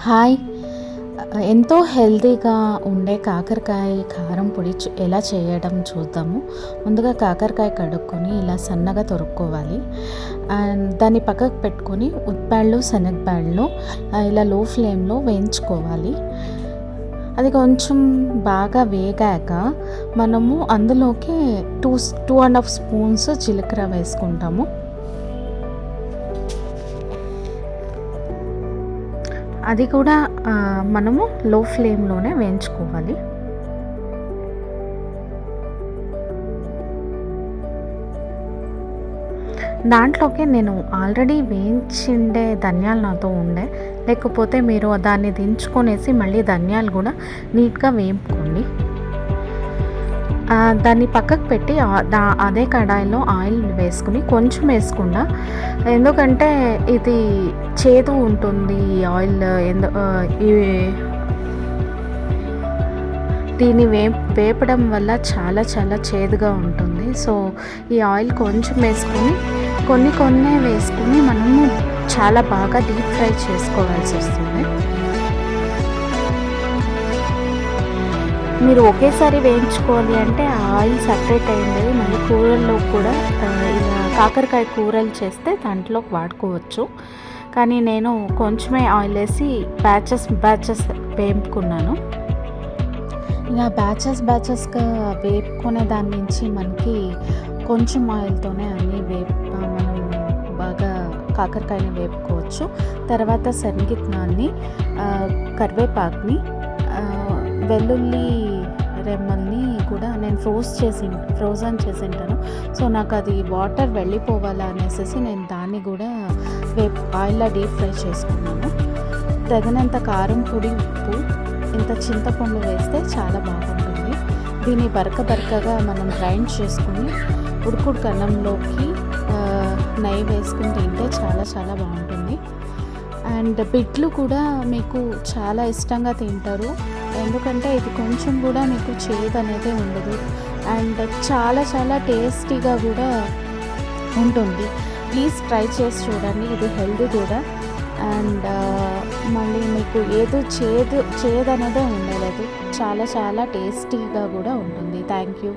Hi. ఎంతో హెల్తీగా ఉండే కాకరకాయ కారం పొడి ఎలా చేయడం చూద్దాము. ముందుగా కాకరకాయ కడుక్కొని ఇలా సన్నగా తొరుక్కోవాలి. అండ్ దాన్ని పక్కకు పెట్టుకొని ఉద్దిపళ్ళు శనగపళ్ళు ఇలా లో ఫ్లేమ్లో వేయించుకోవాలి. అది కొంచెం బాగా వేగాక మనము అందులోకి 2.5 స్పూన్స్ జీలకర్ర వేసుకుంటాము. అది కూడా మనము లో ఫ్లేమ్లోనే వేయించుకోవాలి. దాంట్లోకి నేను ఆల్రెడీ వేయించిండే ధనియాలు నాతో ఉండే, లేకపోతే మీరు దాన్ని దించుకొనేసి మళ్ళీ ధనియాలు కూడా నీట్గా వేపుకోండి. దాన్ని పక్కకు పెట్టి అదే కడాయిలో ఆయిల్ వేసుకుని కొంచెం వేసుకుండా, ఎందుకంటే ఇది చేదు ఉంటుంది ఆయిల్. దీన్ని వేపడం వల్ల చాలా చాలా చేదుగా ఉంటుంది. సో ఈ ఆయిల్ కొంచెం వేసుకొని కొన్ని వేసుకుని మనము చాలా బాగా డీప్ ఫ్రై చేసుకోవాల్సి వస్తుంది. మీరు ఒకేసారి వేయించుకోవాలి అంటే ఆయిల్ సపరేట్ అయింది మళ్ళీ కూరల్లో కూడా ఇలా కాకరకాయ కూరలు చేస్తే దాంట్లోకి వాడుకోవచ్చు. కానీ నేను కొంచెమే ఆయిల్ వేసి బ్యాచెస్ వేపుకున్నాను. ఇలా బ్యాచెస్గా వేపుకునే దాని నుంచి మనకి కొంచెం ఆయిల్తోనే అన్నీ మనం బాగా కాకరకాయని వేపుకోవచ్చు. తర్వాత శనగిత్తనాన్ని, కరివేపాకుని, వెల్లుల్లి రెమ్మల్ని కూడా నేను ఫ్రోజన్ చేసి ఉంటాను. సో నాకు అది వాటర్ వెళ్ళిపోవాలా అనేసి నేను దాన్ని కూడా ఆయిల్లో డీప్ ఫ్రై చేసుకున్నాను. తగినంత కారం పొడి, ఉప్పు, ఇంత చింతపండు వేస్తే చాలా బాగుంటుంది. దీన్ని బరకగా మనం గ్రైండ్ చేసుకుని ఉడుకుడు అన్నంలోకి నెయ్యి వేసుకుని తింటే చాలా చాలా బాగుంటుంది. అండ్ బిడ్లు కూడా మీకు చాలా ఇష్టంగా తింటారు, ఎందుకంటే ఇది కొంచెం కూడా మీకు చేదు అనేది ఉండదు. అండ్ చాలా చాలా టేస్టీగా కూడా ఉంటుంది. ప్లీజ్ ట్రై చేసి చూడండి, ఇది హెల్తీ కూడా. అండ్ మళ్ళీ మీకు ఏదో చేదు అనేదే ఉండలేదు, చాలా చాలా టేస్టీగా కూడా ఉంటుంది. Thank you.